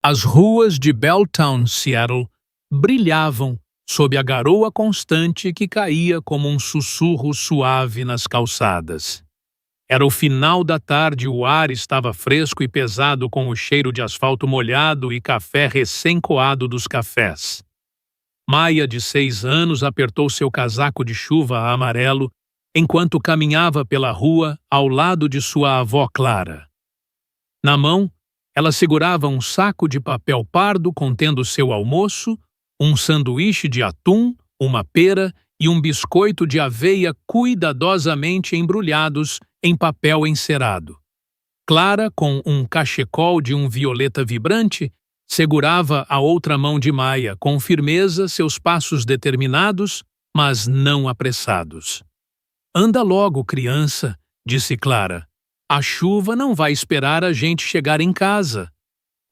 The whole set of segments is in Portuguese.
As ruas de Belltown, Seattle, brilhavam sob a garoa constante que caía como um sussurro suave nas calçadas. Era o final da tarde e o ar estava fresco e pesado com o cheiro de asfalto molhado e café recém-coado dos cafés. Maya, de 6 anos, apertou seu casaco de chuva amarelo enquanto caminhava pela rua ao lado de sua avó Clara. Na mão, ela segurava um saco de papel pardo contendo seu almoço, um sanduíche de atum, uma pera e um biscoito de aveia cuidadosamente embrulhados em papel encerado. Clara, com um cachecol de um violeta vibrante, segurava a outra mão de Maya, com firmeza, seus passos determinados, mas não apressados. "Anda logo, criança", disse Clara. "A chuva não vai esperar a gente chegar em casa."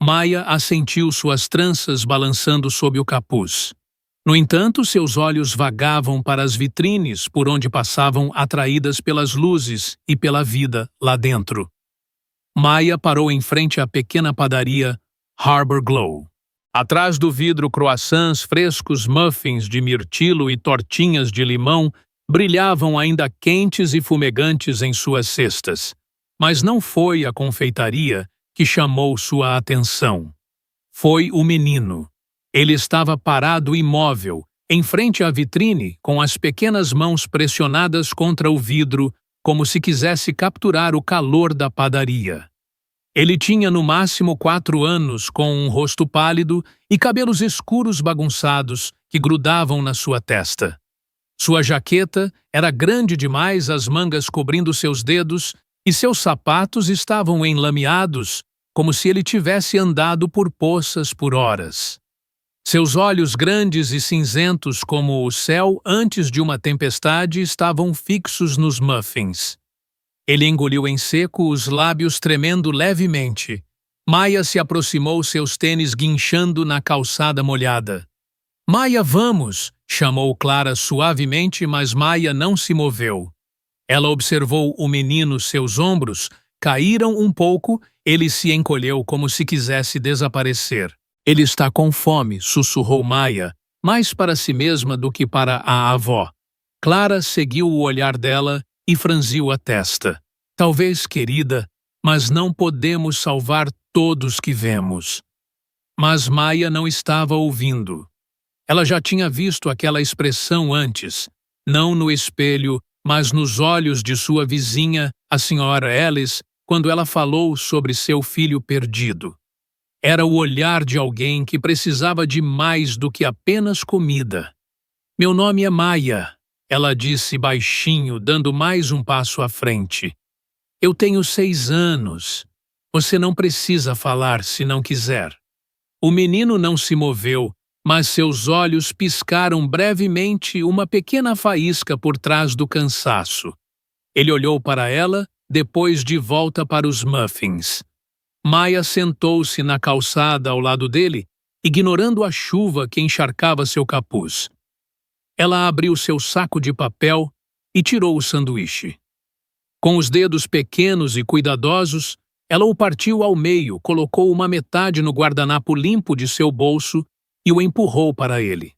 Maya assentiu, suas tranças balançando sob o capuz. No entanto, seus olhos vagavam para as vitrines por onde passavam atraídas pelas luzes e pela vida lá dentro. Maya parou em frente à pequena padaria Harbor Glow. Atrás do vidro, croissants frescos, muffins de mirtilo e tortinhas de limão brilhavam ainda quentes e fumegantes em suas cestas. Mas não foi a confeitaria que chamou sua atenção. Foi o menino. Ele estava parado imóvel, em frente à vitrine, com as pequenas mãos pressionadas contra o vidro, como se quisesse capturar o calor da padaria. Ele tinha no máximo 4 anos, com um rosto pálido e cabelos escuros bagunçados que grudavam na sua testa. Sua jaqueta era grande demais, as mangas cobrindo seus dedos, e seus sapatos estavam enlameados, como se ele tivesse andado por poças por horas. Seus olhos grandes e cinzentos como o céu antes de uma tempestade estavam fixos nos muffins. Ele engoliu em seco, os lábios tremendo levemente. Maya se aproximou, seus tênis guinchando na calçada molhada. "Maya, vamos!" chamou Clara suavemente, mas Maya não se moveu. Ela observou o menino, seus ombros caíram um pouco, ele se encolheu como se quisesse desaparecer. "Ele está com fome", sussurrou Maya, mais para si mesma do que para a avó. Clara seguiu o olhar dela e franziu a testa. "Talvez, querida, mas não podemos salvar todos que vemos." Mas Maya não estava ouvindo. Ela já tinha visto aquela expressão antes, não no espelho, mas nos olhos de sua vizinha, a senhora Alice, quando ela falou sobre seu filho perdido. Era o olhar de alguém que precisava de mais do que apenas comida. "Meu nome é Maya", ela disse baixinho, dando mais um passo à frente. "Eu tenho 6 anos. Você não precisa falar se não quiser." O menino não se moveu, mas seus olhos piscaram brevemente, uma pequena faísca por trás do cansaço. Ele olhou para ela, depois de volta para os muffins. Maya sentou-se na calçada ao lado dele, ignorando a chuva que encharcava seu capuz. Ela abriu seu saco de papel e tirou o sanduíche. Com os dedos pequenos e cuidadosos, ela o partiu ao meio, colocou uma metade no guardanapo limpo de seu bolso e o empurrou para ele.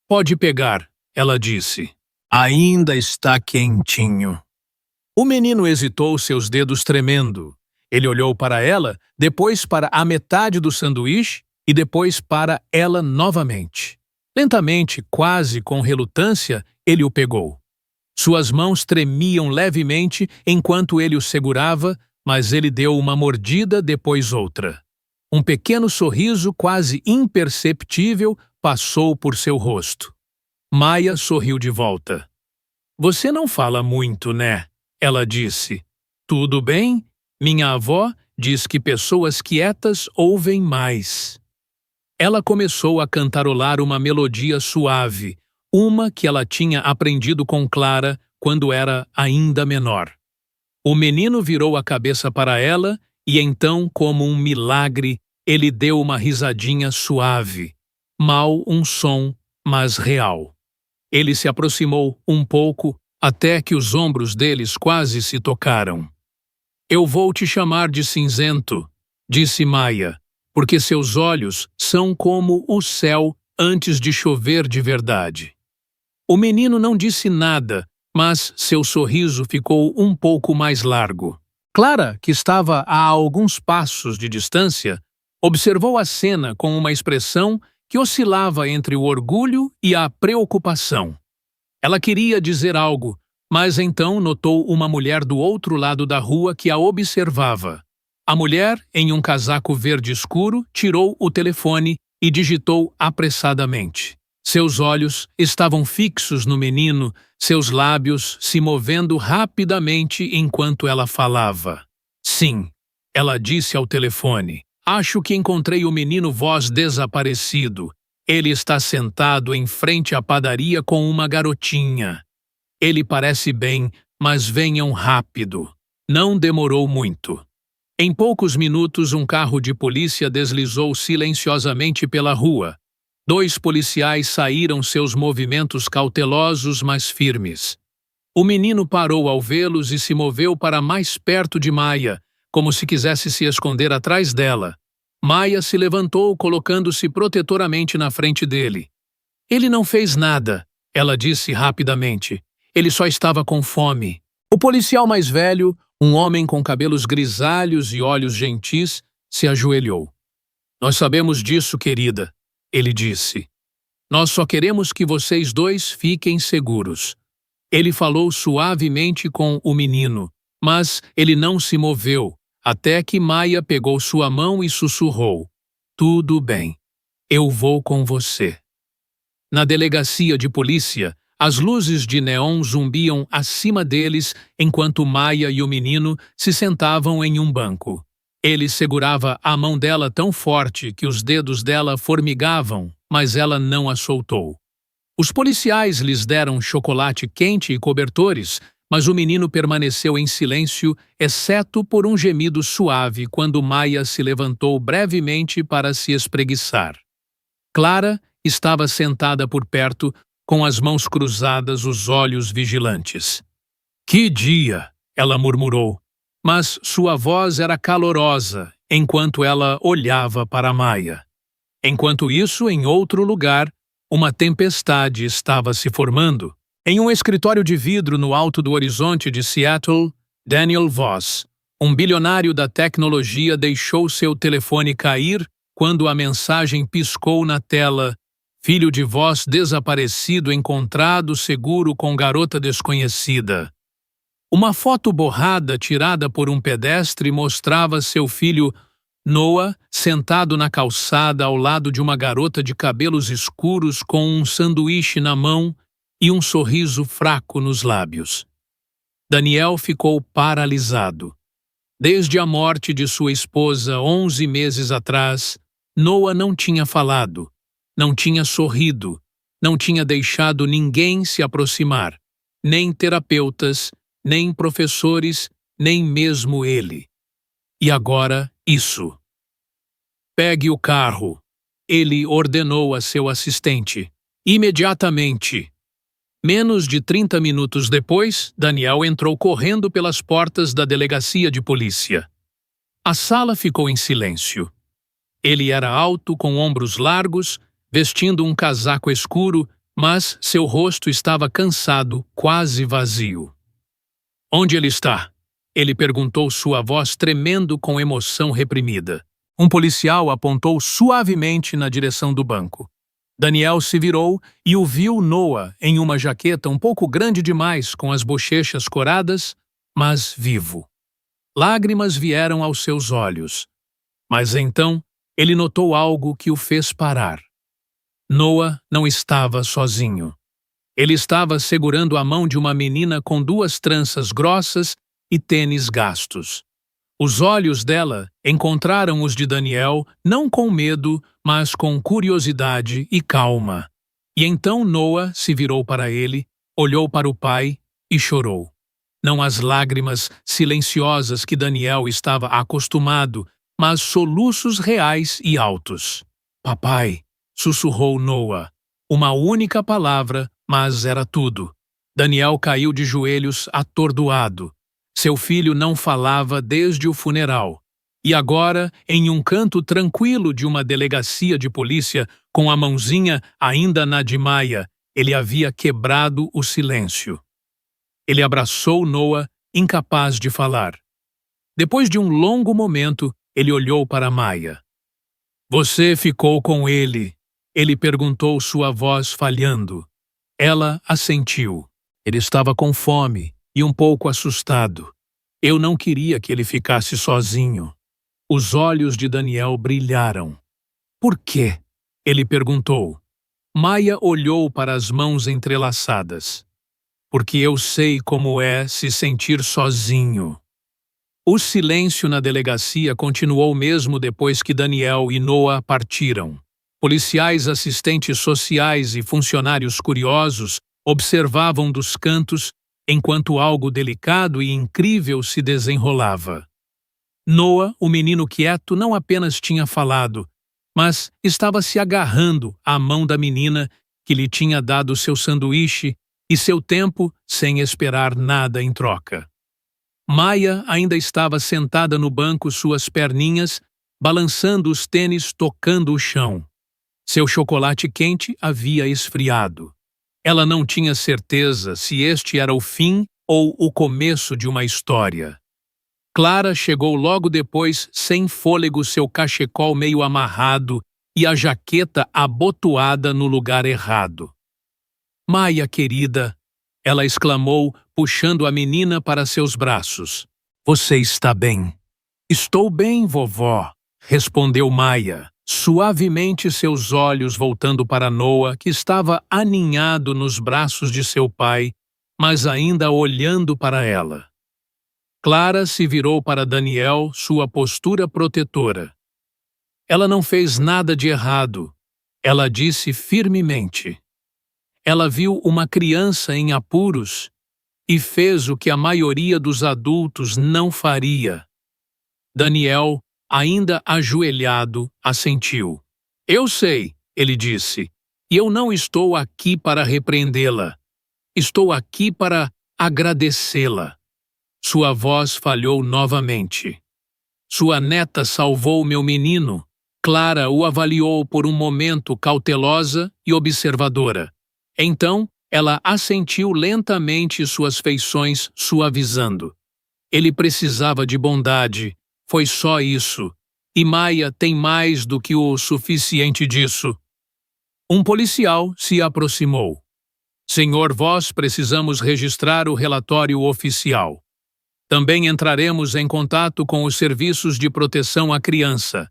"Pode pegar", ela disse. "Ainda está quentinho." O menino hesitou, seus dedos tremendo. Ele olhou para ela, depois para a metade do sanduíche e depois para ela novamente. Lentamente, quase com relutância, ele o pegou. Suas mãos tremiam levemente enquanto ele o segurava, mas ele deu uma mordida, depois outra. Um pequeno sorriso quase imperceptível passou por seu rosto. Maya sorriu de volta. "Você não fala muito, né?" ela disse. "Tudo bem? Minha avó diz que pessoas quietas ouvem mais." Ela começou a cantarolar uma melodia suave, uma que ela tinha aprendido com Clara quando era ainda menor. O menino virou a cabeça para ela e então, como um milagre, ele deu uma risadinha suave. Mal um som, mas real. Ele se aproximou um pouco até que os ombros deles quase se tocaram. "Eu vou te chamar de cinzento", disse Maya, porque seus olhos são como o céu antes de chover de verdade. O menino não disse nada, mas seu sorriso ficou um pouco mais largo. Clara, que estava a alguns passos de distância, observou a cena com uma expressão que oscilava entre o orgulho e a preocupação. Ela queria dizer algo, mas então notou uma mulher do outro lado da rua que a observava. A mulher, em um casaco verde escuro, tirou o telefone e digitou apressadamente. Seus olhos estavam fixos no menino, seus lábios se movendo rapidamente enquanto ela falava. Sim, ela disse ao telefone. Acho que encontrei o menino Voz desaparecido. Ele está sentado em frente à padaria com uma garotinha. Ele parece bem, mas venham rápido. Não demorou muito. Em poucos minutos, um carro de polícia deslizou silenciosamente pela rua. 2 policiais saíram seus movimentos cautelosos, mas firmes. O menino parou ao vê-los e se moveu para mais perto de Maia, como se quisesse se esconder atrás dela. Maia se levantou, colocando-se protetoramente na frente dele. Ele não fez nada, ela disse rapidamente. Ele só estava com fome. O policial mais velho, um homem com cabelos grisalhos e olhos gentis, se ajoelhou. Nós sabemos disso, querida, ele disse. Nós só queremos que vocês 2 fiquem seguros. Ele falou suavemente com o menino, mas ele não se moveu, até que Maia pegou sua mão e sussurrou. Tudo bem, eu vou com você. Na delegacia de polícia, as luzes de neon zumbiam acima deles enquanto Maia e o menino se sentavam em um banco. Ele segurava a mão dela tão forte que os dedos dela formigavam, mas ela não a soltou. Os policiais lhes deram chocolate quente e cobertores, mas o menino permaneceu em silêncio, exceto por um gemido suave quando Maia se levantou brevemente para se espreguiçar. Clara estava sentada por perto, com as mãos cruzadas, os olhos vigilantes. Que dia! Ela murmurou, mas sua voz era calorosa enquanto ela olhava para Maia. Enquanto isso, em outro lugar, uma tempestade estava se formando. Em um escritório de vidro no alto do horizonte de Seattle, Daniel Voss, um bilionário da tecnologia, deixou seu telefone cair quando a mensagem piscou na tela. Filho de Voss desaparecido encontrado seguro com garota desconhecida. Uma foto borrada tirada por um pedestre mostrava seu filho Noah sentado na calçada ao lado de uma garota de cabelos escuros com um sanduíche na mão e um sorriso fraco nos lábios. Daniel ficou paralisado. Desde a morte de sua esposa 11 meses atrás, Noah não tinha falado. Não tinha sorrido, não tinha deixado ninguém se aproximar, nem terapeutas, nem professores, nem mesmo ele. E agora, isso. Pegue o carro, ele ordenou a seu assistente. Imediatamente. Menos de 30 minutos depois, Daniel entrou correndo pelas portas da delegacia de polícia. A sala ficou em silêncio. Ele era alto, com ombros largos, vestindo um casaco escuro, mas seu rosto estava cansado, quase vazio. Onde ele está? Ele perguntou, sua voz tremendo com emoção reprimida. Um policial apontou suavemente na direção do banco. Daniel se virou e o viu Noah em uma jaqueta um pouco grande demais, com as bochechas coradas, mas vivo. Lágrimas vieram aos seus olhos. Mas então ele notou algo que o fez parar. Noah não estava sozinho. Ele estava segurando a mão de uma menina com 2 tranças grossas e tênis gastos. Os olhos dela encontraram os de Daniel, não com medo, mas com curiosidade e calma. E então Noah se virou para ele, olhou para o pai e chorou. Não as lágrimas silenciosas que Daniel estava acostumado, mas soluços reais e altos. Papai, sussurrou Noah. Uma única palavra, mas era tudo. Daniel caiu de joelhos atordoado. Seu filho não falava desde o funeral. E agora, em um canto tranquilo de uma delegacia de polícia, com a mãozinha ainda na de Maia, ele havia quebrado o silêncio. Ele abraçou Noah, incapaz de falar. Depois de um longo momento, ele olhou para Maia. Você ficou com ele? Ele perguntou, sua voz falhando. Ela assentiu. Ele estava com fome e um pouco assustado. Eu não queria que ele ficasse sozinho. Os olhos de Daniel brilharam. Por quê? Ele perguntou. Maia olhou para as mãos entrelaçadas. Porque eu sei como é se sentir sozinho. O silêncio na delegacia continuou mesmo depois que Daniel e Noah partiram. Policiais, assistentes sociais e funcionários curiosos observavam dos cantos enquanto algo delicado e incrível se desenrolava. Noah, o menino quieto, não apenas tinha falado, mas estava se agarrando à mão da menina que lhe tinha dado seu sanduíche e seu tempo sem esperar nada em troca. Maia ainda estava sentada no banco, suas perninhas balançando os tênis, tocando o chão. Seu chocolate quente havia esfriado. Ela não tinha certeza se este era o fim ou o começo de uma história. Clara chegou logo depois, sem fôlego, seu cachecol meio amarrado e a jaqueta abotoada no lugar errado. Maia, querida, ela exclamou, puxando a menina para seus braços. Você está bem? Estou bem, vovó, respondeu Maia, suavemente, seus olhos voltando para Noah, que estava aninhado nos braços de seu pai, mas ainda olhando para ela. Clara se virou para Daniel, sua postura protetora. Ela não fez nada de errado, ela disse firmemente. Ela viu uma criança em apuros e fez o que a maioria dos adultos não faria. Daniel, ainda ajoelhado, assentiu. Eu sei, ele disse, e eu não estou aqui para repreendê-la. Estou aqui para agradecê-la. Sua voz falhou novamente. Sua neta salvou meu menino. Clara o avaliou por um momento, cautelosa e observadora. Então, ela assentiu lentamente, suas feições suavizando. Ele precisava de bondade, foi só isso. E Maia tem mais do que o suficiente disso. Um policial se aproximou. Senhor Voss, precisamos registrar o relatório oficial. Também entraremos em contato com os serviços de proteção à criança.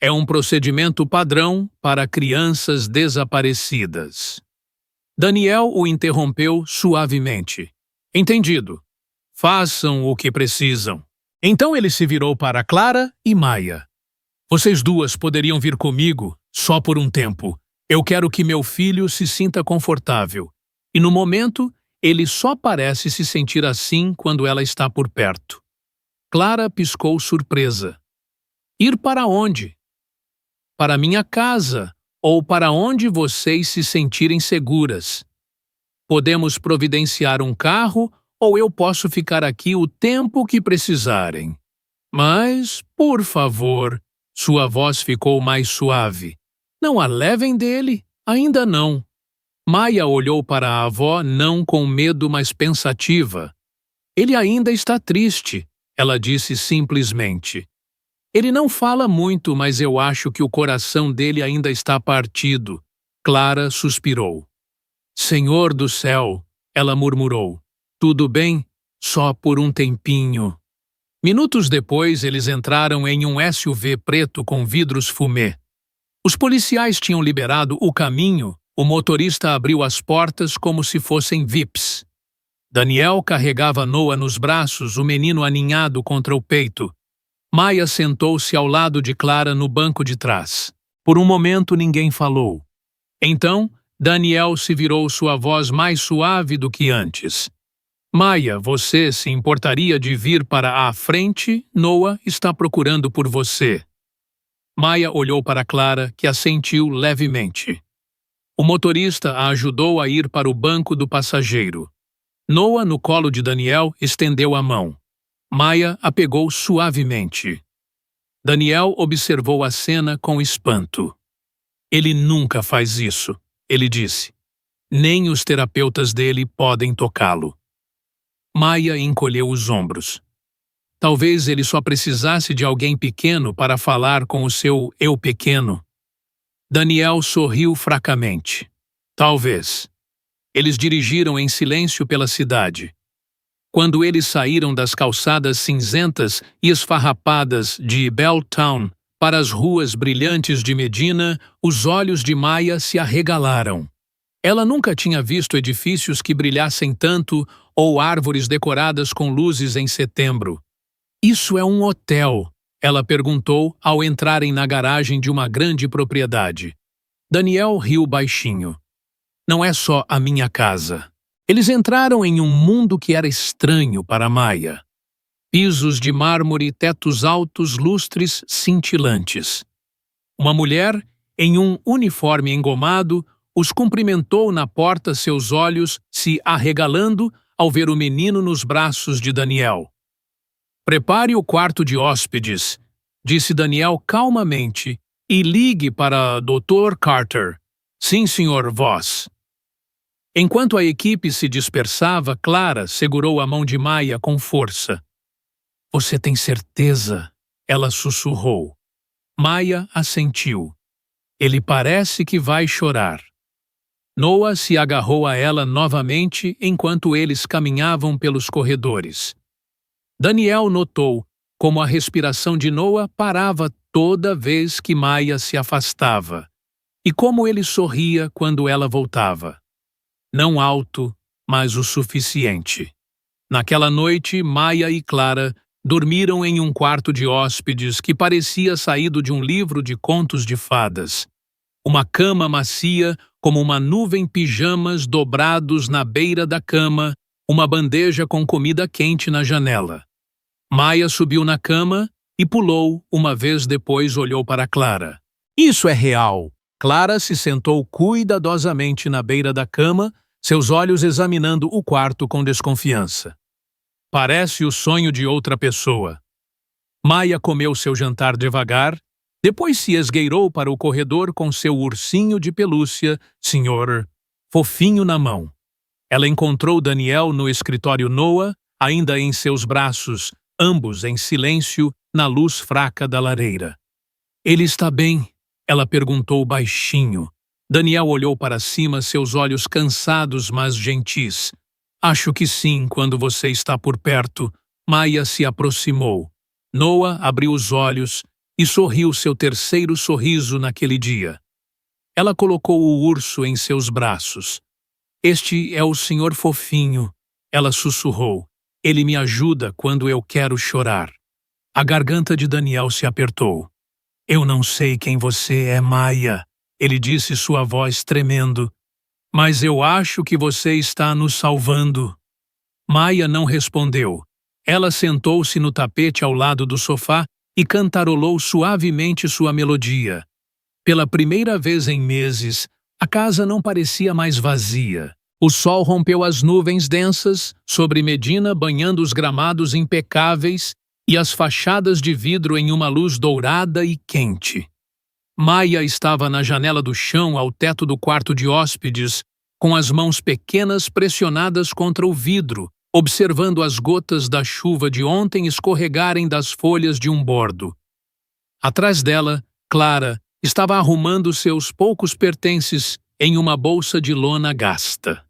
É um procedimento padrão para crianças desaparecidas. Daniel o interrompeu suavemente. Entendido. Façam o que precisam. Então ele se virou para Clara e Maia. Vocês duas poderiam vir comigo, só por um tempo. Eu quero que meu filho se sinta confortável. E no momento, ele só parece se sentir assim quando ela está por perto. Clara piscou surpresa. Ir para onde? Para minha casa, ou para onde vocês se sentirem seguras. Podemos providenciar um carro, ou eu posso ficar aqui o tempo que precisarem. Mas, por favor, sua voz ficou mais suave. Não a levem dele, ainda não. Maia olhou para a avó não com medo, mas pensativa. Ele ainda está triste, ela disse simplesmente. Ele não fala muito, mas eu acho que o coração dele ainda está partido. Clara suspirou. Senhor do céu, ela murmurou. Tudo bem? Só por um tempinho. Minutos depois, eles entraram em um SUV preto com vidros fumê. Os policiais tinham liberado o caminho. O motorista abriu as portas como se fossem VIPs. Daniel carregava Noah nos braços, o menino aninhado contra o peito. Maia sentou-se ao lado de Clara no banco de trás. Por um momento ninguém falou. Então, Daniel se virou, sua voz mais suave do que antes. Maia, você se importaria de vir para a frente? Noah está procurando por você. Maia olhou para Clara, que assentiu levemente. O motorista a ajudou a ir para o banco do passageiro. Noah, no colo de Daniel, estendeu a mão. Maia a pegou suavemente. Daniel observou a cena com espanto. Ele nunca faz isso, ele disse. Nem os terapeutas dele podem tocá-lo. Maia encolheu os ombros. Talvez ele só precisasse de alguém pequeno para falar com o seu eu pequeno. Daniel sorriu fracamente. Talvez. Eles dirigiram em silêncio pela cidade. Quando eles saíram das calçadas cinzentas e esfarrapadas de Belltown para as ruas brilhantes de Medina, os olhos de Maia se arregalaram. Ela nunca tinha visto edifícios que brilhassem tanto ou árvores decoradas com luzes em setembro. "Isso é um hotel?" ela perguntou ao entrarem na garagem de uma grande propriedade. Daniel riu baixinho. "Não é só a minha casa." Eles entraram em um mundo que era estranho para Maia. Pisos de mármore, tetos altos, lustres cintilantes. Uma mulher, em um uniforme engomado, os cumprimentou na porta, seus olhos se arregalando ao ver o menino nos braços de Daniel. "Prepare o quarto de hóspedes", disse Daniel calmamente, "e ligue para Dr. Carter." "Sim, senhor, Voss." Enquanto a equipe se dispersava, Clara segurou a mão de Maia com força. "Você tem certeza?" ela sussurrou. Maia assentiu. "Ele parece que vai chorar." Noah se agarrou a ela novamente enquanto eles caminhavam pelos corredores. Daniel notou como a respiração de Noah parava toda vez que Maia se afastava, e como ele sorria quando ela voltava. Não alto, mas o suficiente. Naquela noite, Maia e Clara dormiram em um quarto de hóspedes que parecia saído de um livro de contos de fadas. Uma cama macia, como uma nuvem, pijamas dobrados na beira da cama, uma bandeja com comida quente na janela. Maia subiu na cama e pulou, uma vez depois olhou para Clara. "Isso é real." Clara se sentou cuidadosamente na beira da cama, seus olhos examinando o quarto com desconfiança. "Parece o sonho de outra pessoa." Maia comeu seu jantar devagar, depois se esgueirou para o corredor com seu ursinho de pelúcia, Sr. Fofinho, na mão. Ela encontrou Daniel no escritório Noah, ainda em seus braços, ambos em silêncio na luz fraca da lareira. "Ele está bem?" ela perguntou baixinho. Daniel olhou para cima, seus olhos cansados, mas gentis. "Acho que sim, quando você está por perto." Maia se aproximou. Noah abriu os olhos e sorriu seu terceiro sorriso naquele dia. Ela colocou o urso em seus braços. "Este é o senhor fofinho," ela sussurrou. "Ele me ajuda quando eu quero chorar." A garganta de Daniel se apertou. "Eu não sei quem você é, Maia," ele disse, sua voz tremendo. "Mas eu acho que você está nos salvando." Maia não respondeu. Ela sentou-se no tapete ao lado do sofá e cantarolou suavemente sua melodia. Pela primeira vez em meses, a casa não parecia mais vazia. O sol rompeu as nuvens densas sobre Medina, banhando os gramados impecáveis e as fachadas de vidro em uma luz dourada e quente. Maia estava na janela do chão ao teto do quarto de hóspedes, com as mãos pequenas pressionadas contra o vidro, observando as gotas da chuva de ontem escorregarem das folhas de um bordo. Atrás dela, Clara estava arrumando seus poucos pertences em uma bolsa de lona gasta.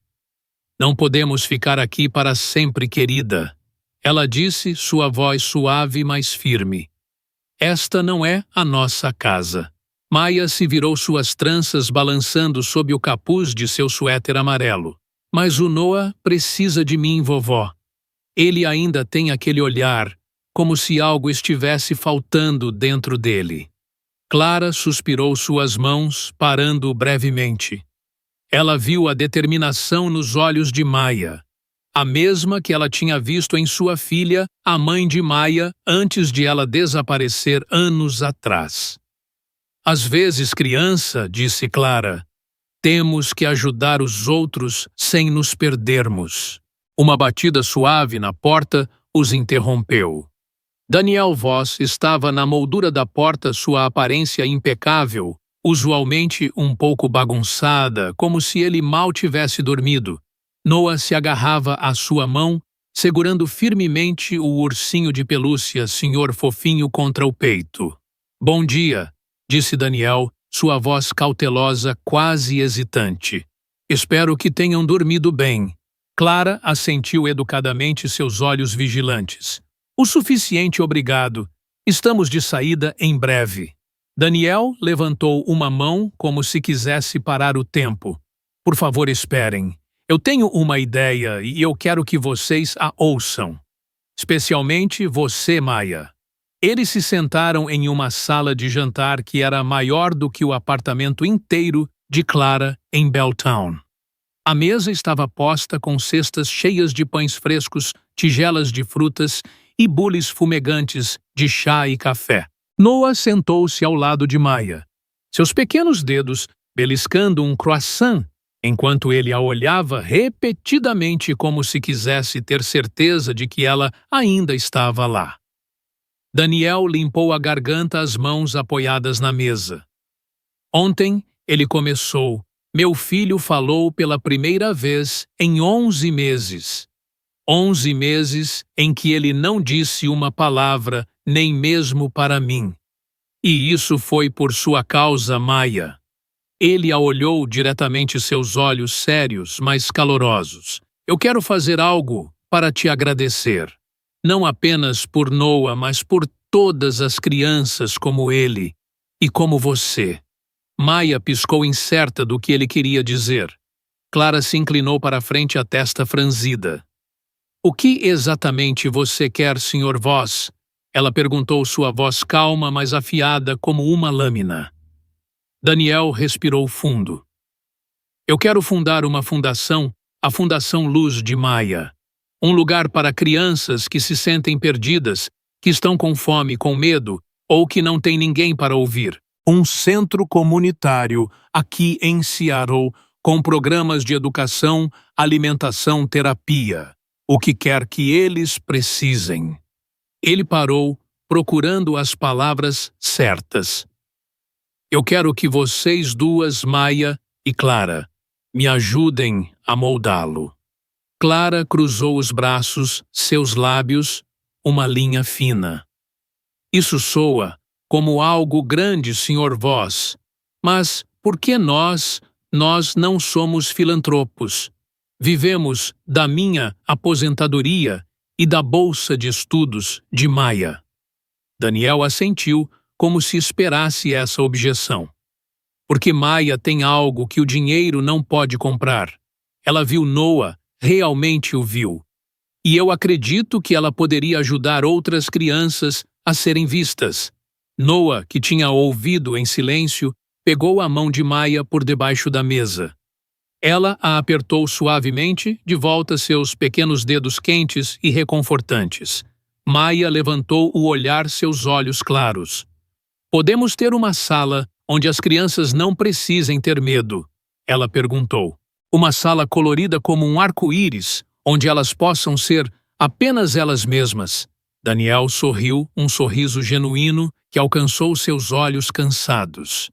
"Não podemos ficar aqui para sempre, querida," ela disse, sua voz suave, mas firme. "Esta não é a nossa casa." Maia se virou, suas tranças balançando sob o capuz de seu suéter amarelo. "Mas o Noah precisa de mim, vovó. Ele ainda tem aquele olhar, como se algo estivesse faltando dentro dele." Clara suspirou suas mãos, parando brevemente. Ela viu a determinação nos olhos de Maia, a mesma que ela tinha visto em sua filha, a mãe de Maia, antes de ela desaparecer anos atrás. "Às vezes, criança," disse Clara, "temos que ajudar os outros sem nos perdermos." Uma batida suave na porta os interrompeu. Daniel Voss estava na moldura da porta, sua aparência impecável, usualmente um pouco bagunçada, como se ele mal tivesse dormido. Noah se agarrava à sua mão, segurando firmemente o ursinho de pelúcia, senhor fofinho, contra o peito. Bom dia, disse Daniel, sua voz cautelosa, quase hesitante. Espero que tenham dormido bem. Clara assentiu educadamente, seus olhos vigilantes. O suficiente, obrigado. Estamos de saída em breve. Daniel levantou uma mão como se quisesse parar o tempo. Por favor, esperem. Eu tenho uma ideia e eu quero que vocês a ouçam. Especialmente você, Maya. Eles se sentaram em uma sala de jantar que era maior do que o apartamento inteiro de Clara em Belltown. A mesa estava posta com cestas cheias de pães frescos, tigelas de frutas e bules fumegantes de chá e café. Noah sentou-se ao lado de Maya, seus pequenos dedos beliscando um croissant, enquanto ele a olhava repetidamente como se quisesse ter certeza de que ela ainda estava lá. Daniel limpou a garganta, as mãos apoiadas na mesa. Ontem, ele começou. Meu filho falou pela primeira vez em 11 meses. 11 meses em que ele não disse uma palavra, nem mesmo para mim. E isso foi por sua causa, Maya. Ele a olhou diretamente, seus olhos sérios, mas calorosos. Eu quero fazer algo para te agradecer. Não apenas por Noah, mas por todas as crianças como ele e como você. Maya piscou, incerta do que ele queria dizer. Clara se inclinou para a frente, a testa franzida. O que exatamente você quer, Sr. Voss? Ela perguntou, sua voz calma, mas afiada como uma lâmina. Daniel respirou fundo. Eu quero fundar uma fundação, a Fundação Luz de Maya. Um lugar para crianças que se sentem perdidas, que estão com fome, com medo, ou que não têm ninguém para ouvir. Um centro comunitário aqui em Seattle, com programas de educação, alimentação, terapia. O que quer que eles precisem. Ele parou, procurando as palavras certas. Eu quero que vocês duas, Maya e Clara, me ajudem a moldá-lo. Clara cruzou os braços, seus lábios, uma linha fina. Isso soa como algo grande, Sr. Voss. Mas por que nós não somos filantropos? Vivemos da minha aposentadoria e da bolsa de estudos de Maya. Daniel assentiu, como se esperasse essa objeção. Porque Maya tem algo que o dinheiro não pode comprar. Ela viu Noah, realmente o viu. E eu acredito que ela poderia ajudar outras crianças a serem vistas. Noah, que tinha ouvido em silêncio, pegou a mão de Maya por debaixo da mesa. Ela a apertou suavemente, de volta seus pequenos dedos quentes e reconfortantes. Maya levantou o olhar, seus olhos claros. Podemos ter uma sala onde as crianças não precisem ter medo, ela perguntou. Uma sala colorida como um arco-íris, onde elas possam ser apenas elas mesmas. Daniel sorriu, um sorriso genuíno que alcançou seus olhos cansados.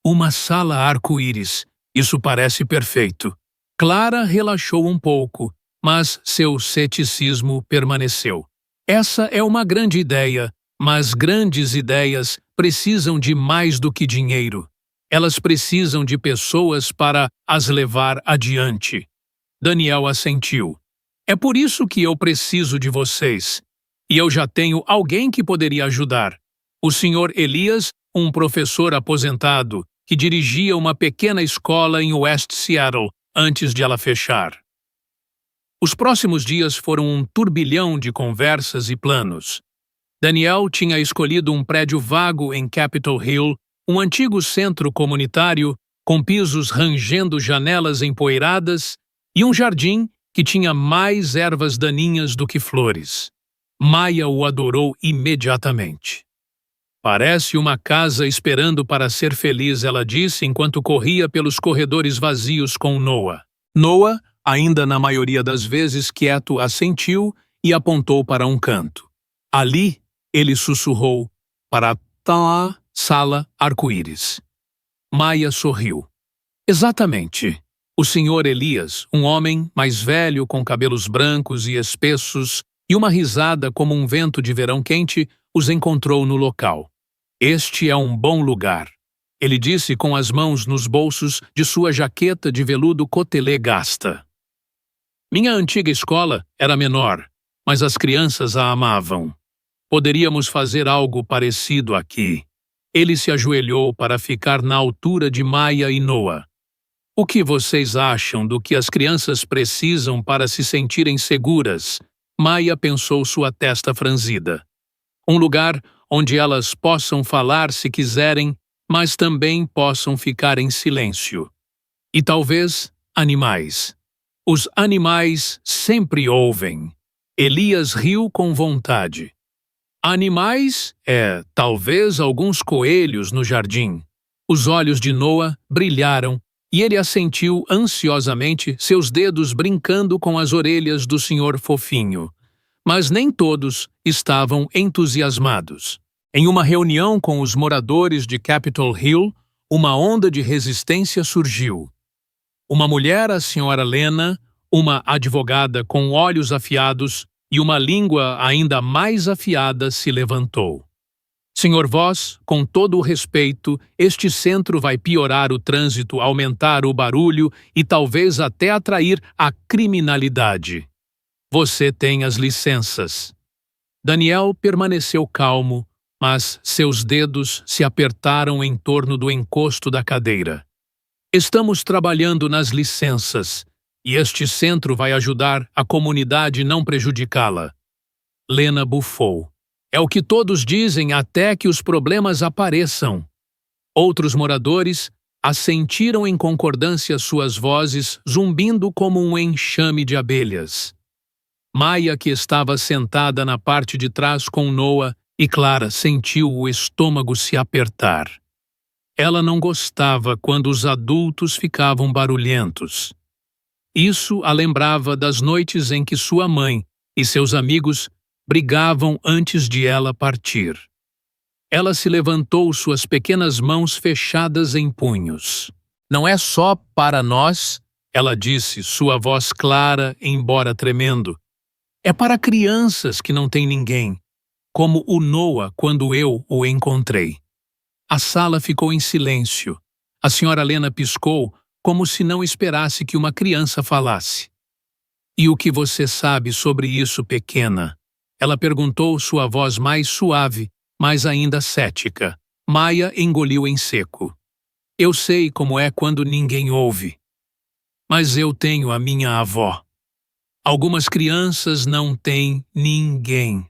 Uma sala arco-íris. Isso parece perfeito. Clara relaxou um pouco, mas seu ceticismo permaneceu. Essa é uma grande ideia, mas grandes ideias precisam de mais do que dinheiro. Elas precisam de pessoas para as levar adiante. Daniel assentiu. É por isso que eu preciso de vocês. E eu já tenho alguém que poderia ajudar. O Sr. Elias, um professor aposentado, que dirigia uma pequena escola em West Seattle antes de ela fechar. Os próximos dias foram um turbilhão de conversas e planos. Daniel tinha escolhido um prédio vago em Capitol Hill, um antigo centro comunitário com pisos rangendo, janelas empoeiradas e um jardim que tinha mais ervas daninhas do que flores. Maya o adorou imediatamente. Parece uma casa esperando para ser feliz, ela disse enquanto corria pelos corredores vazios com Noah. Noah, ainda na maioria das vezes quieto, assentiu e apontou para um canto. Ali, Ele sussurrou para a sala arco-íris. Maia sorriu. Exatamente. O senhor Elias, um homem mais velho com cabelos brancos e espessos e uma risada como um vento de verão quente, os encontrou no local. Este é um bom lugar, ele disse com as mãos nos bolsos de sua jaqueta de veludo cotelê gasta. Minha antiga escola era menor, mas as crianças a amavam. Poderíamos fazer algo parecido aqui. Ele se ajoelhou para ficar na altura de Maia e Noah. O que vocês acham do que as crianças precisam para se sentirem seguras? Maia pensou, sua testa franzida. Um lugar onde elas possam falar se quiserem, mas também possam ficar em silêncio. E talvez animais. Os animais sempre ouvem. Elias riu com vontade. Animais? Talvez alguns coelhos no jardim. Os olhos de Noah brilharam e ele assentiu ansiosamente, seus dedos brincando com as orelhas do senhor fofinho. Mas nem todos estavam entusiasmados. Em uma reunião com os moradores de Capitol Hill, uma onda de resistência surgiu. Uma mulher, a senhora Lena, uma advogada com olhos afiados e uma língua ainda mais afiada, se levantou. Senhor Voss, com todo o respeito, este centro vai piorar o trânsito, aumentar o barulho e talvez até atrair a criminalidade. Você tem as licenças. Daniel permaneceu calmo, mas seus dedos se apertaram em torno do encosto da cadeira. Estamos trabalhando nas licenças, e este centro vai ajudar a comunidade não prejudicá-la. Lena bufou. É o que todos dizem até que os problemas apareçam. Outros moradores assentiram em concordância, suas vozes zumbindo como um enxame de abelhas. Maia, que estava sentada na parte de trás com Noah, e Clara sentiu o estômago se apertar. Ela não gostava quando os adultos ficavam barulhentos. Isso a lembrava das noites em que sua mãe e seus amigos brigavam antes de ela partir. Ela se levantou, suas pequenas mãos fechadas em punhos. Não é só para nós, ela disse, sua voz clara, embora tremendo. É para crianças que não tem ninguém, como o Noah quando eu o encontrei. A sala ficou em silêncio. A senhora Lena piscou, como se não esperasse que uma criança falasse. E o que você sabe sobre isso, pequena? Ela perguntou, sua voz mais suave, mas ainda cética. Maia engoliu em seco. Eu sei como é quando ninguém ouve. Mas eu tenho a minha avó. Algumas crianças não têm ninguém.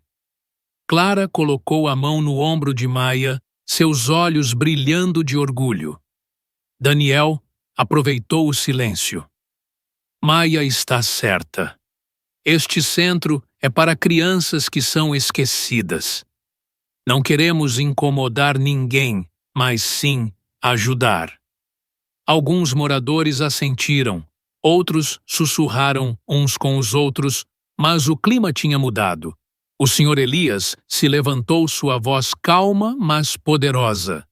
Clara colocou a mão no ombro de Maia, seus olhos brilhando de orgulho. Daniel aproveitou o silêncio. Maia está certa. Este centro é para crianças que são esquecidas. Não queremos incomodar ninguém, mas sim ajudar. Alguns moradores assentiram, outros sussurraram uns com os outros, mas o clima tinha mudado. O senhor Elias se levantou, sua voz calma, mas poderosa.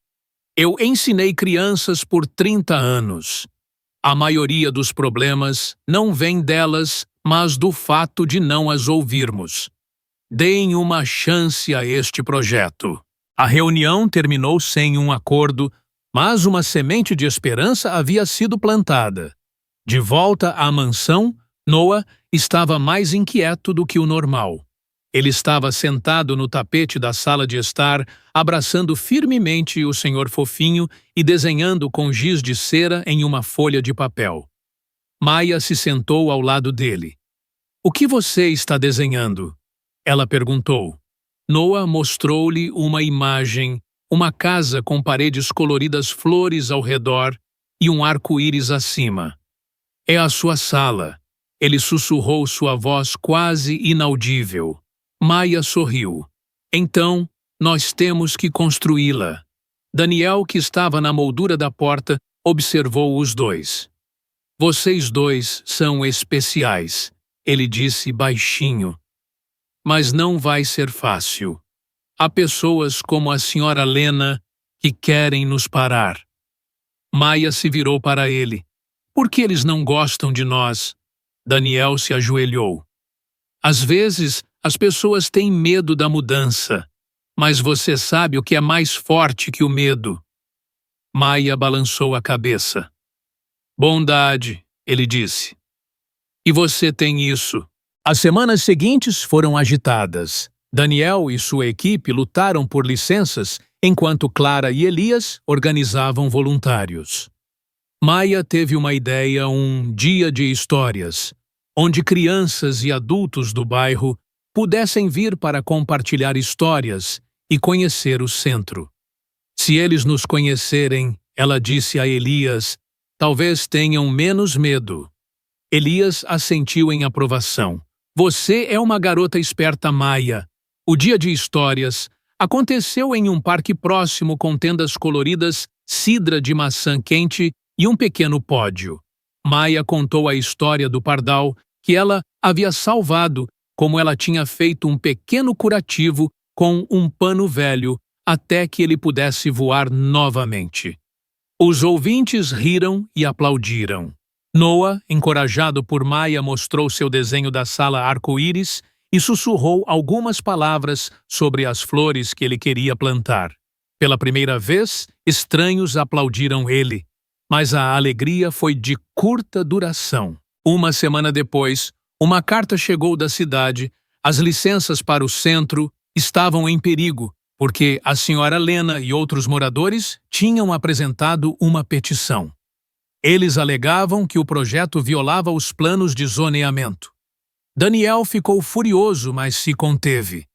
Eu ensinei crianças por 30 anos. A maioria dos problemas não vem delas, mas do fato de não as ouvirmos. Deem uma chance a este projeto. A reunião terminou sem um acordo, mas uma semente de esperança havia sido plantada. De volta à mansão, Noah estava mais inquieto do que o normal. Ele estava sentado no tapete da sala de estar, abraçando firmemente o senhor fofinho e desenhando com giz de cera em uma folha de papel. Maia se sentou ao lado dele. O que você está desenhando? Ela perguntou. Noah mostrou-lhe uma imagem, uma casa com paredes coloridas, flores ao redor e um arco-íris acima. É a sua sala. Ele sussurrou, sua voz quase inaudível. Maia sorriu. Então, nós temos que construí-la. Daniel, que estava na moldura da porta, observou os dois. Vocês dois são especiais, ele disse baixinho. Mas não vai ser fácil. Há pessoas como a senhora Lena que querem nos parar. Maia se virou para ele. Por que eles não gostam de nós? Daniel se ajoelhou. Às vezes, as pessoas têm medo da mudança, mas você sabe o que é mais forte que o medo. Maia balançou a cabeça. Bondade, ele disse. E você tem isso. As semanas seguintes foram agitadas. Daniel e sua equipe lutaram por licenças, enquanto Clara e Elias organizavam voluntários. Maia teve uma ideia, um dia de histórias, onde crianças e adultos do bairro pudessem vir para compartilhar histórias e conhecer o centro. Se eles nos conhecerem, ela disse a Elias, talvez tenham menos medo. Elias assentiu em aprovação. Você é uma garota esperta, Maia. O dia de histórias aconteceu em um parque próximo com tendas coloridas, cidra de maçã quente e um pequeno pódio. Maia contou a história do pardal que ela havia salvado, como ela tinha feito um pequeno curativo com um pano velho até que ele pudesse voar novamente. Os ouvintes riram e aplaudiram. Noah, encorajado por Maia, mostrou seu desenho da sala arco-íris e sussurrou algumas palavras sobre as flores que ele queria plantar. Pela primeira vez, estranhos aplaudiram ele, mas a alegria foi de curta duração. Uma semana depois, uma carta chegou da cidade. As licenças para o centro estavam em perigo, porque a senhora Lena e outros moradores tinham apresentado uma petição. Eles alegavam que o projeto violava os planos de zoneamento. Daniel ficou furioso, mas se conteve.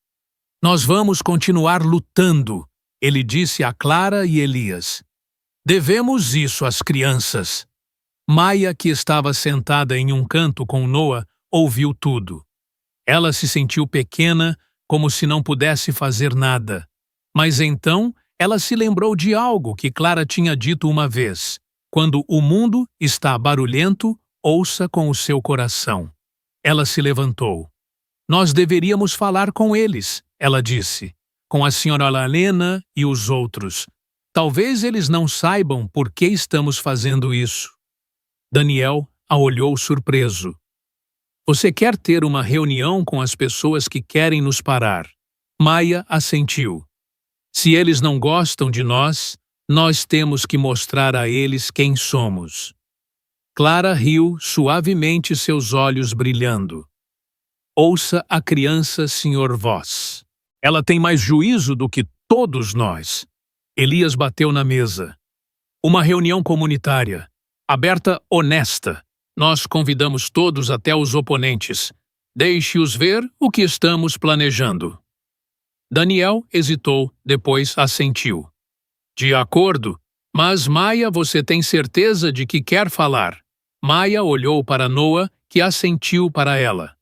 Nós vamos continuar lutando, ele disse a Clara e Elias. Devemos isso às crianças. Maia, que estava sentada em um canto com Noah, ouviu tudo. Ela se sentiu pequena, como se não pudesse fazer nada. Mas então ela se lembrou de algo que Clara tinha dito uma vez. Quando o mundo está barulhento, ouça com o seu coração. Ela se levantou. Nós deveríamos falar com eles, ela disse, com a senhora Lena e os outros. Talvez eles não saibam por que estamos fazendo isso. Daniel a olhou surpreso. Você quer ter uma reunião com as pessoas que querem nos parar? Maia assentiu. Se eles não gostam de nós, nós temos que mostrar a eles quem somos. Clara riu suavemente, seus olhos brilhando. Ouça a criança, Sr. Voss. Ela tem mais juízo do que todos nós. Elias bateu na mesa. Uma reunião comunitária, aberta, honesta. Nós convidamos todos, até os oponentes. Deixe-os ver o que estamos planejando. Daniel hesitou, depois assentiu. De acordo, mas Maia, você tem certeza de que quer falar? Maia olhou para Noah, que assentiu para ela.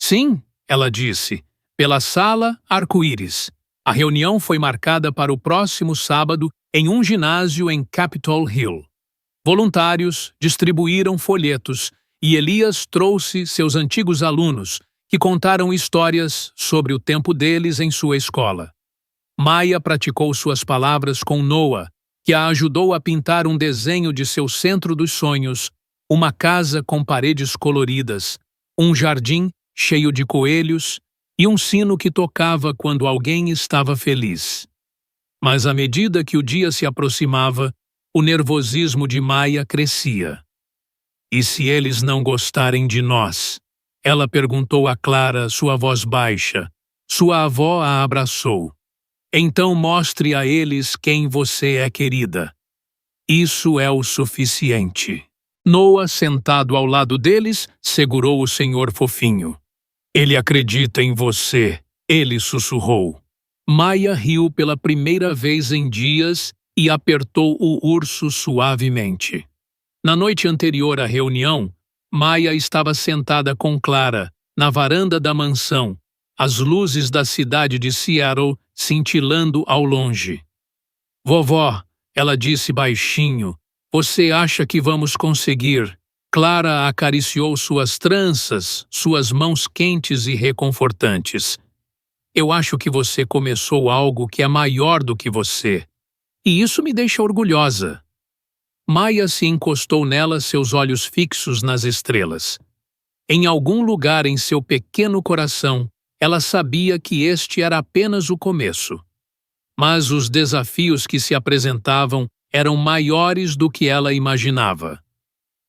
Sim, ela disse, pela sala arco-íris. A reunião foi marcada para o próximo sábado em um ginásio em Capitol Hill. Voluntários distribuíram folhetos e Elias trouxe seus antigos alunos, que contaram histórias sobre o tempo deles em sua escola. Maia praticou suas palavras com Noah, que a ajudou a pintar um desenho de seu centro dos sonhos, uma casa com paredes coloridas, um jardim cheio de coelhos e um sino que tocava quando alguém estava feliz. Mas à medida que o dia se aproximava, o nervosismo de Maia crescia. E se eles não gostarem de nós? Ela perguntou a Clara, sua voz baixa. Sua avó a abraçou. Então mostre a eles quem você é, querida. Isso é o suficiente. Noah, sentado ao lado deles, segurou o senhor fofinho. Ele acredita em você, ele sussurrou. Maia riu pela primeira vez em dias e apertou o urso suavemente. Na noite anterior à reunião, Maia estava sentada com Clara, na varanda da mansão, as luzes da cidade de Seattle cintilando ao longe. Vovó, ela disse baixinho, você acha que vamos conseguir? Clara acariciou suas tranças, suas mãos quentes e reconfortantes. Eu acho que você começou algo que é maior do que você. E isso me deixa orgulhosa. Maya se encostou nela, seus olhos fixos nas estrelas. Em algum lugar em seu pequeno coração, ela sabia que este era apenas o começo. Mas os desafios que se apresentavam eram maiores do que ela imaginava.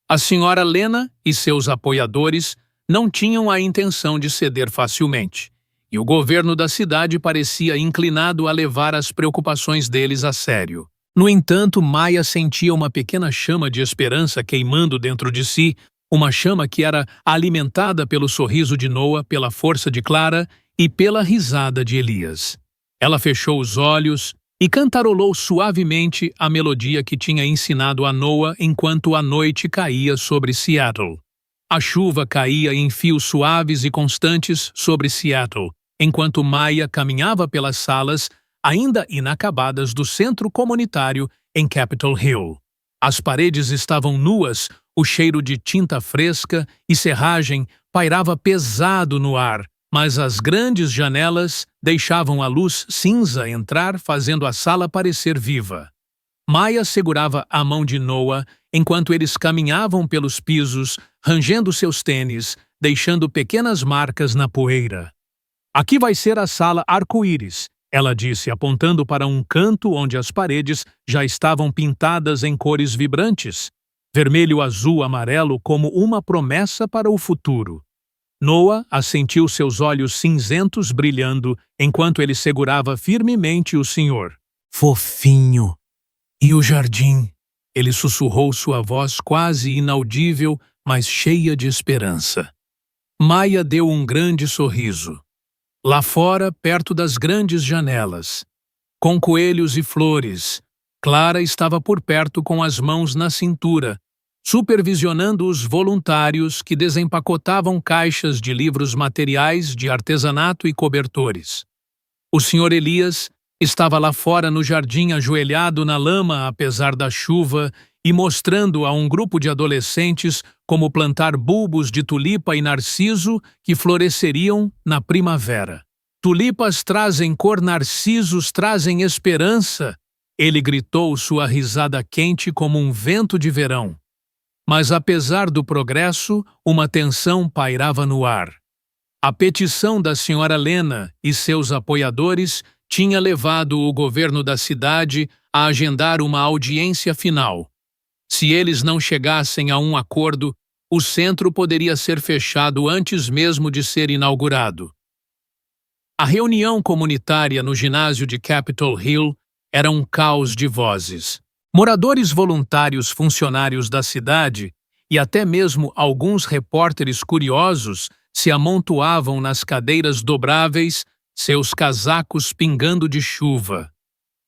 A senhora Lena e seus apoiadores não tinham a intenção de ceder facilmente, e o governo da cidade parecia inclinado a levar as preocupações deles a sério. No entanto, Maya sentia uma pequena chama de esperança queimando dentro de si, uma chama que era alimentada pelo sorriso de Noah, pela força de Clara e pela risada de Elias. Ela fechou os olhos e cantarolou suavemente a melodia que tinha ensinado a Noah enquanto a noite caía sobre Seattle. A chuva caía em fios suaves e constantes sobre Seattle, enquanto Maya caminhava pelas salas ainda inacabadas do centro comunitário em Capitol Hill. As paredes estavam nuas, o cheiro de tinta fresca e serragem pairava pesado no ar, mas as grandes janelas deixavam a luz cinza entrar, fazendo a sala parecer viva. Maya segurava a mão de Noah enquanto eles caminhavam pelos pisos, rangendo seus tênis, deixando pequenas marcas na poeira. Aqui vai ser a sala arco-íris, ela disse, apontando para um canto onde as paredes já estavam pintadas em cores vibrantes, vermelho, azul, amarelo, como uma promessa para o futuro. Noah assentiu, seus olhos cinzentos brilhando enquanto ele segurava firmemente o senhor. Fofinho! E o jardim? Ele sussurrou, sua voz quase inaudível, mas cheia de esperança. Maya deu um grande sorriso. Lá fora, perto das grandes janelas, com coelhos e flores, Clara estava por perto com as mãos na cintura, supervisionando os voluntários que desempacotavam caixas de livros materiais de artesanato e cobertores. O Sr. Elias estava lá fora no jardim, ajoelhado na lama apesar da chuva e mostrando a um grupo de adolescentes como plantar bulbos de tulipa e narciso que floresceriam na primavera. Tulipas trazem cor, narcisos trazem esperança, ele gritou, sua risada quente como um vento de verão. Mas apesar do progresso, uma tensão pairava no ar. A petição da senhora Lena e seus apoiadores tinha levado o governo da cidade a agendar uma audiência final. Se eles não chegassem a um acordo, o centro poderia ser fechado antes mesmo de ser inaugurado. A reunião comunitária no ginásio de Capitol Hill era um caos de vozes. Moradores voluntários, funcionários da cidade e até mesmo alguns repórteres curiosos se amontoavam nas cadeiras dobráveis, seus casacos pingando de chuva.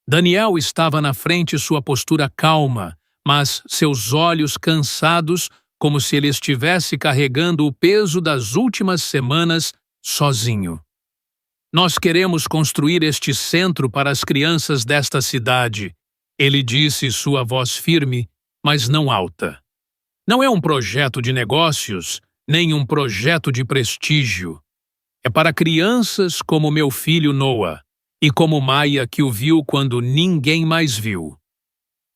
Daniel estava na frente, sua postura calma, mas seus olhos cansados, como se ele estivesse carregando o peso das últimas semanas sozinho. Nós queremos construir este centro para as crianças desta cidade, ele disse, sua voz firme, mas não alta. Não é um projeto de negócios, nem um projeto de prestígio. É para crianças como meu filho Noah e como Maya, que o viu quando ninguém mais viu.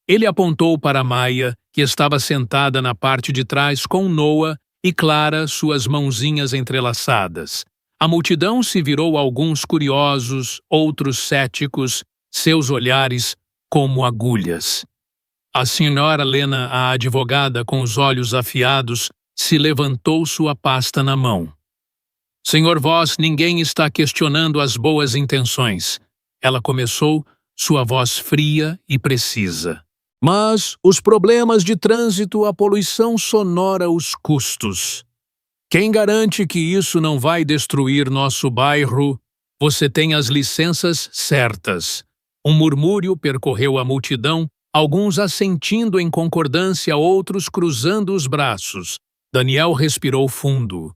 Ele apontou para Maya, que estava sentada na parte de trás com Noah e Clara, suas mãozinhas entrelaçadas. A multidão se virou, alguns curiosos, outros céticos, seus olhares como agulhas. A senhora Lena, a advogada com os olhos afiados, se levantou, sua pasta na mão. Senhor Voss, ninguém está questionando as boas intenções. Ela começou, sua voz fria e precisa. Mas os problemas de trânsito, a poluição sonora, os custos. Quem garante que isso não vai destruir nosso bairro? Você tem as licenças certas. Um murmúrio percorreu a multidão, alguns assentindo em concordância, outros cruzando os braços. Daniel respirou fundo.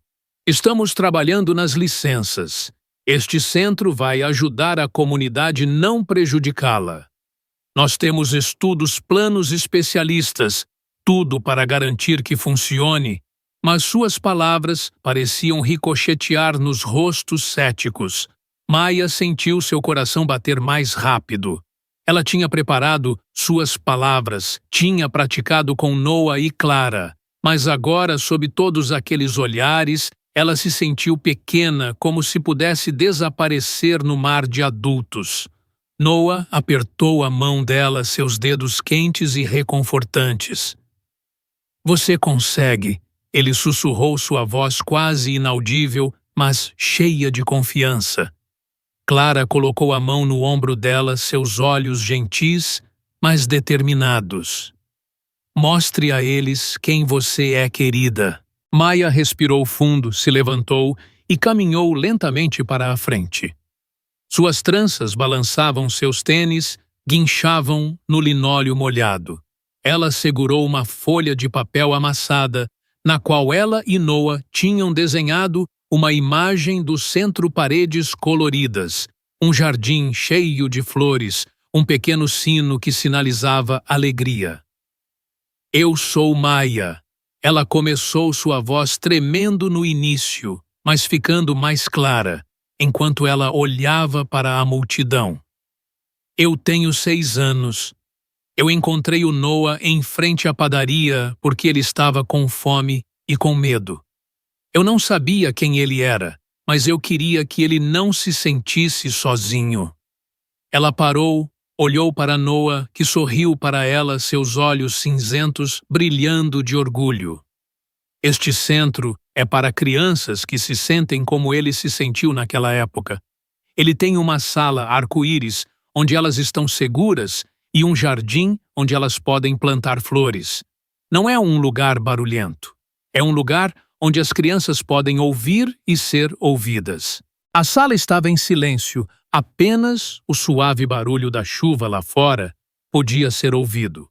Estamos trabalhando nas licenças. Este centro vai ajudar a comunidade, não prejudicá-la. Nós temos estudos, planos, especialistas, tudo para garantir que funcione, mas suas palavras pareciam ricochetear nos rostos céticos. Maia sentiu seu coração bater mais rápido. Ela tinha preparado suas palavras, tinha praticado com Noah e Clara, mas agora, sob todos aqueles olhares, ela se sentiu pequena, como se pudesse desaparecer no mar de adultos. Noah apertou a mão dela, seus dedos quentes e reconfortantes. Você consegue, ele sussurrou, sua voz quase inaudível, mas cheia de confiança. Clara colocou a mão no ombro dela, seus olhos gentis, mas determinados. Mostre a eles quem você é, querida. Maia respirou fundo, se levantou e caminhou lentamente para a frente. Suas tranças balançavam seus tênis, guinchavam no linóleo molhado. Ela segurou uma folha de papel amassada, na qual ela e Noah tinham desenhado uma imagem do centro, paredes coloridas, um jardim cheio de flores, um pequeno sino que sinalizava alegria. Eu sou Maia. Ela começou, sua voz tremendo no início, mas ficando mais clara, enquanto ela olhava para a multidão. Eu tenho 6 anos. Eu encontrei o Noah em frente à padaria porque ele estava com fome e com medo. Eu não sabia quem ele era, mas eu queria que ele não se sentisse sozinho. Ela parou, olhou para Noah, que sorriu para ela, seus olhos cinzentos brilhando de orgulho. Este centro é para crianças que se sentem como ele se sentiu naquela época. Ele tem uma sala arco-íris, onde elas estão seguras, e um jardim onde elas podem plantar flores. Não é um lugar barulhento. É um lugar onde as crianças podem ouvir e ser ouvidas. A sala estava em silêncio, apenas o suave barulho da chuva lá fora podia ser ouvido.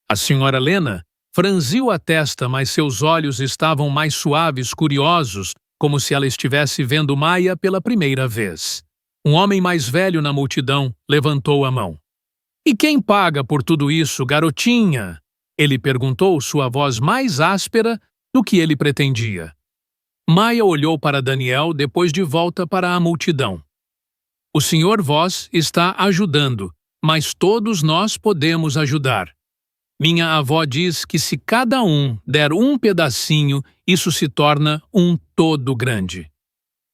A senhora Lena franziu a testa, mas seus olhos estavam mais suaves, curiosos, como se ela estivesse vendo Maia pela primeira vez. Um homem mais velho na multidão levantou a mão. E quem paga por tudo isso, garotinha? Ele perguntou, sua voz mais áspera do que ele pretendia. Maia olhou para Daniel, depois de volta para a multidão. O senhor Voss está ajudando, mas todos nós podemos ajudar. Minha avó diz que se cada um der um pedacinho, isso se torna um todo grande.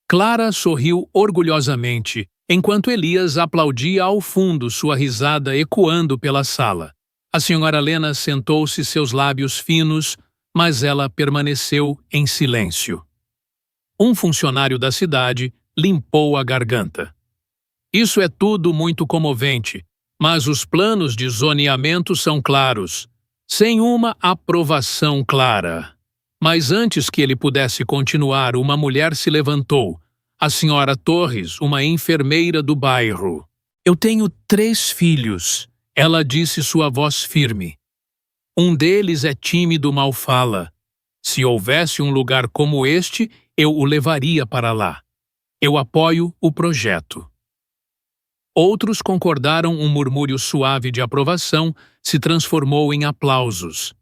Clara sorriu orgulhosamente, enquanto Elias aplaudia ao fundo, sua risada ecoando pela sala. A senhora Lena sentou-se, seus lábios finos, mas ela permaneceu em silêncio. Um funcionário da cidade limpou a garganta. Isso é tudo muito comovente, mas os planos de zoneamento são claros, sem uma aprovação clara. Mas antes que ele pudesse continuar, uma mulher se levantou, a senhora Torres, uma enfermeira do bairro. Eu tenho 3 filhos, ela disse, sua voz firme. Um deles é tímido, mal fala. Se houvesse um lugar como este, eu o levaria para lá. Eu apoio o projeto. Outros concordaram, um murmúrio suave de aprovação se transformou em aplausos.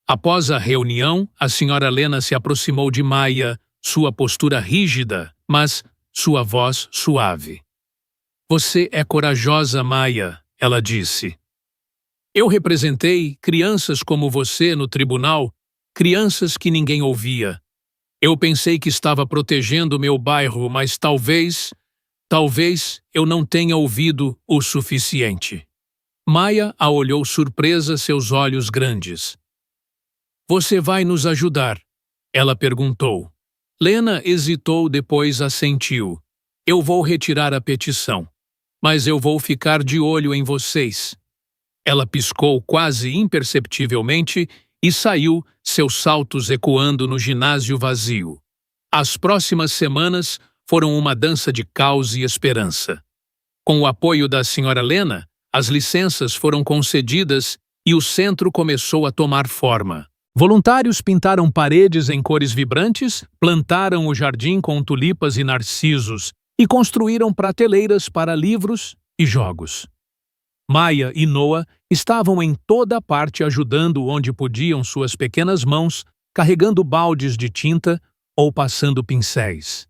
Após a reunião, a senhora Lena se aproximou de Maia, sua postura rígida, mas sua voz suave. Você é corajosa, Maia, ela disse. Eu representei crianças como você no tribunal, crianças que ninguém ouvia. Eu pensei que estava protegendo meu bairro, mas talvez eu não tenha ouvido o suficiente. Maia a olhou surpresa, seus olhos grandes. Você vai nos ajudar? Ela perguntou. Lena hesitou, depois assentiu. Eu vou retirar a petição, mas eu vou ficar de olho em vocês. Ela piscou quase imperceptivelmente e saiu, seus saltos ecoando no ginásio vazio. As próximas semanas foram uma dança de caos e esperança. Com o apoio da senhora Lena, as licenças foram concedidas e o centro começou a tomar forma. Voluntários pintaram paredes em cores vibrantes, plantaram o jardim com tulipas e narcisos e construíram prateleiras para livros e jogos. Maia e Noah estavam em toda parte ajudando onde podiam, suas pequenas mãos carregando baldes de tinta ou passando pincéis.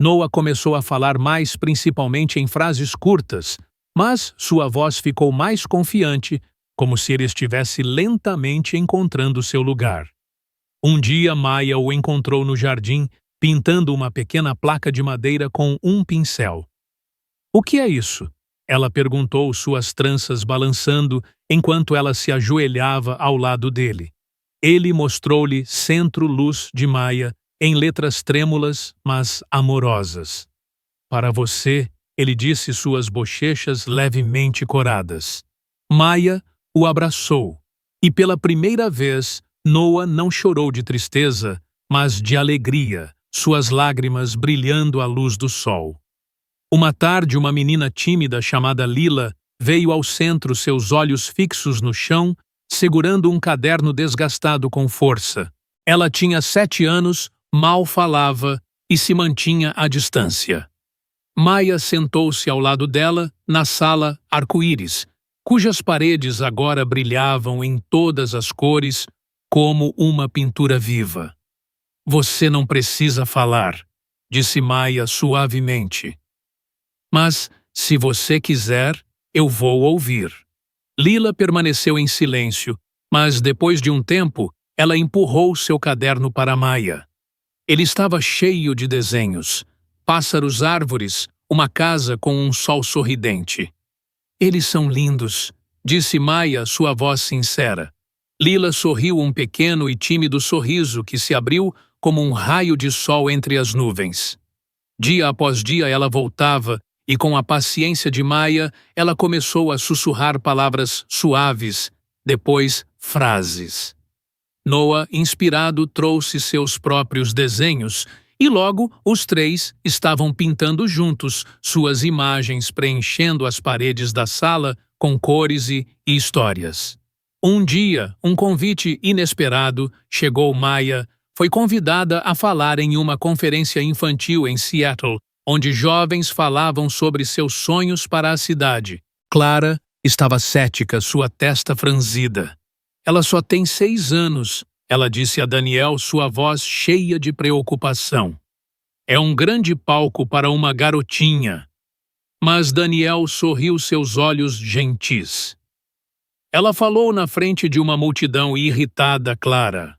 Noah começou a falar mais, principalmente em frases curtas, mas sua voz ficou mais confiante, como se ele estivesse lentamente encontrando seu lugar. Um dia, Maya o encontrou no jardim, pintando uma pequena placa de madeira com um pincel. "O que é isso?" ela perguntou, suas tranças balançando enquanto ela se ajoelhava ao lado dele. Ele mostrou-lhe Centro-Luz de Maya, em letras trêmulas, mas amorosas. "Para você", ele disse, suas bochechas levemente coradas. Maya o abraçou, e pela primeira vez, Noah não chorou de tristeza, mas de alegria, suas lágrimas brilhando à luz do sol. Uma tarde, uma menina tímida chamada Lila veio ao centro, seus olhos fixos no chão, segurando um caderno desgastado com força. Ela tinha 7 anos, mal falava e se mantinha à distância. Maya sentou-se ao lado dela, na sala arco-íris, cujas paredes agora brilhavam em todas as cores, como uma pintura viva. "Você não precisa falar", disse Maya suavemente. "Mas, se você quiser, eu vou ouvir." Lila permaneceu em silêncio, mas depois de um tempo, ela empurrou seu caderno para Maya. Ele estava cheio de desenhos, pássaros, árvores, uma casa com um sol sorridente. "Eles são lindos", disse Maya, sua voz sincera. Lila sorriu, um pequeno e tímido sorriso que se abriu como um raio de sol entre as nuvens. Dia após dia ela voltava, e com a paciência de Maya, ela começou a sussurrar palavras suaves, depois frases. Noah, inspirado, trouxe seus próprios desenhos, e logo os três estavam pintando juntos, suas imagens preenchendo as paredes da sala com cores e histórias. Um dia, um convite inesperado chegou. Maya foi convidada a falar em uma conferência infantil em Seattle, onde jovens falavam sobre seus sonhos para a cidade. Clara estava cética, sua testa franzida. "Ela só tem 6 anos", ela disse a Daniel, sua voz cheia de preocupação. "É um grande palco para uma garotinha." Mas Daniel sorriu, seus olhos gentis. Ela falou na frente de uma multidão irritada. "Clara,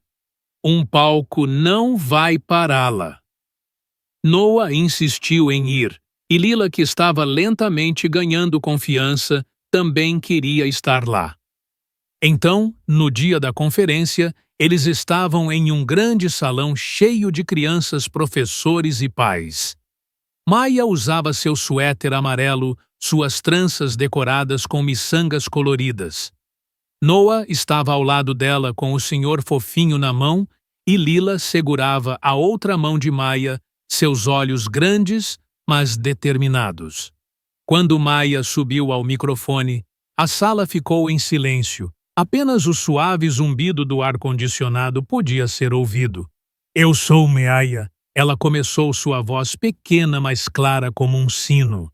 um palco não vai pará-la." Noah insistiu em ir, e Lila, que estava lentamente ganhando confiança, também queria estar lá. Então, no dia da conferência, eles estavam em um grande salão cheio de crianças, professores e pais. Maya usava seu suéter amarelo, suas tranças decoradas com miçangas coloridas. Noah estava ao lado dela com o senhor fofinho na mão, e Lila segurava a outra mão de Maya, seus olhos grandes, mas determinados. Quando Maya subiu ao microfone, a sala ficou em silêncio. Apenas o suave zumbido do ar-condicionado podia ser ouvido. "Eu sou Maya", ela começou, sua voz pequena, mas clara como um sino.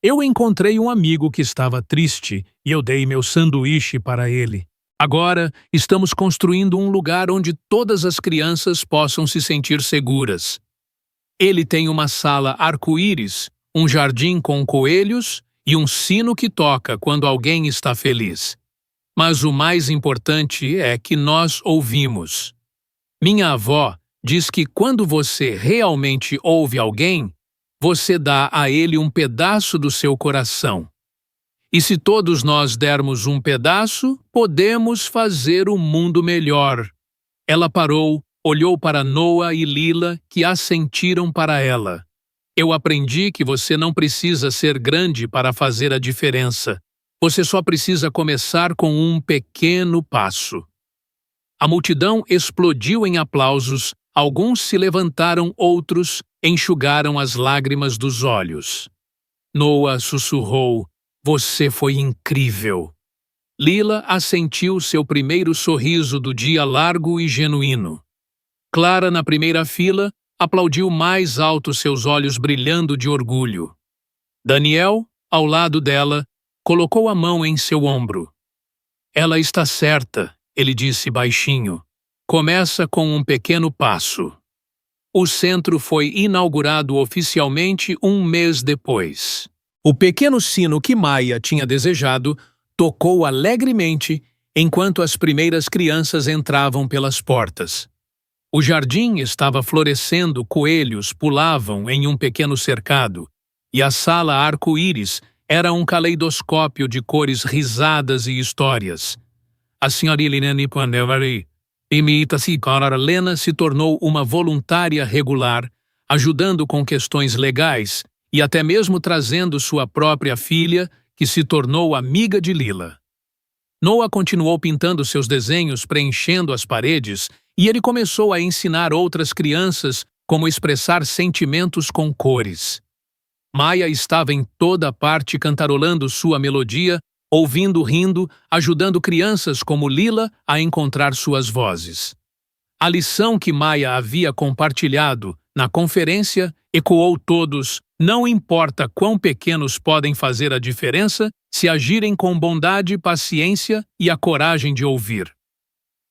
"Eu encontrei um amigo que estava triste e eu dei meu sanduíche para ele. Agora estamos construindo um lugar onde todas as crianças possam se sentir seguras. Ele tem uma sala arco-íris, um jardim com coelhos e um sino que toca quando alguém está feliz. Mas o mais importante é que nós ouvimos. Minha avó diz que quando você realmente ouve alguém, você dá a ele um pedaço do seu coração. E se todos nós dermos um pedaço, podemos fazer o mundo melhor." Ela parou, olhou para Noah e Lila, que assentiram para ela. "Eu aprendi que você não precisa ser grande para fazer a diferença. Você só precisa começar com um pequeno passo." A multidão explodiu em aplausos, alguns se levantaram, outros enxugaram as lágrimas dos olhos. Noah sussurrou: "Você foi incrível." Lila assentiu, seu primeiro sorriso do dia largo e genuíno. Clara, na primeira fila, aplaudiu mais alto, seus olhos brilhando de orgulho. Daniel, ao lado dela, colocou a mão em seu ombro. "Ela está certa", ele disse baixinho. "Começa com um pequeno passo." o centro foi inaugurado oficialmente um mês depois. O pequeno sino que Maia tinha desejado tocou alegremente enquanto as primeiras crianças entravam pelas portas. O jardim estava florescendo, coelhos pulavam em um pequeno cercado, e a sala arco-íris era um caleidoscópio de cores risadas e histórias. A senhorita Nipanevari imita-se para Lena se tornou uma voluntária regular, ajudando com questões legais e até mesmo trazendo sua própria filha, que se tornou amiga de Lila. Noah continuou pintando seus desenhos, preenchendo as paredes, e ele começou a ensinar outras crianças como expressar sentimentos com cores. Maia estava em toda parte cantarolando sua melodia, ouvindo, rindo, ajudando crianças como Lila a encontrar suas vozes. A lição que Maia havia compartilhado na conferência ecoou todos: não importa quão pequenos podem fazer a diferença se agirem com bondade, paciência e a coragem de ouvir.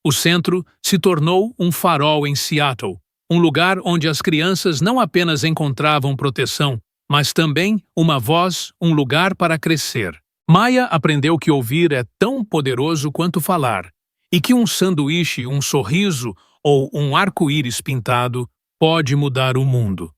O centro se tornou um farol em Seattle, um lugar onde as crianças não apenas encontravam proteção, mas também uma voz, um lugar para crescer. Maia aprendeu que ouvir é tão poderoso quanto falar, e que um sanduíche, um sorriso ou um arco-íris pintado pode mudar o mundo.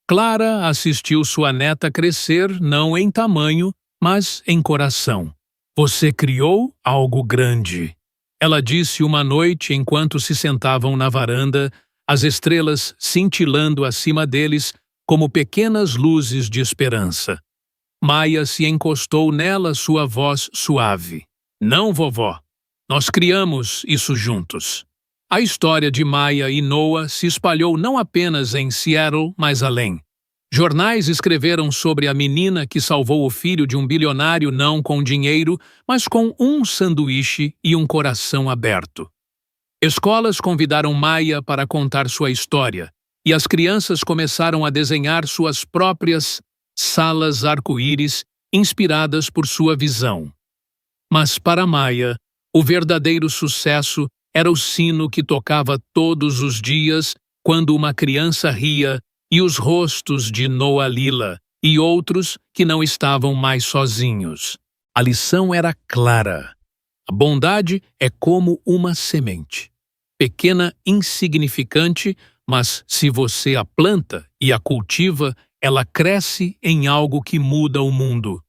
Clara assistiu sua neta crescer não em tamanho, mas em coração. Você criou algo grande. Ela disse uma noite enquanto se sentavam na varanda, as estrelas cintilando acima deles como pequenas luzes de esperança. Maia se encostou nela, sua voz suave. Não, vovó. Nós criamos isso juntos. A história de Maia e Noah se espalhou não apenas em Seattle, mas além. Jornais escreveram sobre a menina que salvou o filho de um bilionário não com dinheiro, mas com um sanduíche e um coração aberto. Escolas convidaram Maia para contar sua história, e as crianças começaram a desenhar suas próprias salas arco-íris inspiradas por sua visão. Mas para Maia, o verdadeiro sucesso era o sino que tocava todos os dias quando uma criança ria e os rostos de Noah, Lila e outros que não estavam mais sozinhos. A lição era clara. A bondade é como uma semente. Pequena, insignificante, mas se você a planta e a cultiva, ela cresce em algo que muda o mundo.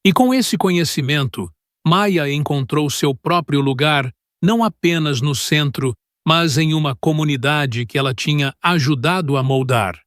E com esse conhecimento, Maia encontrou seu próprio lugar, não apenas no centro, mas em uma comunidade que ela tinha ajudado a moldar.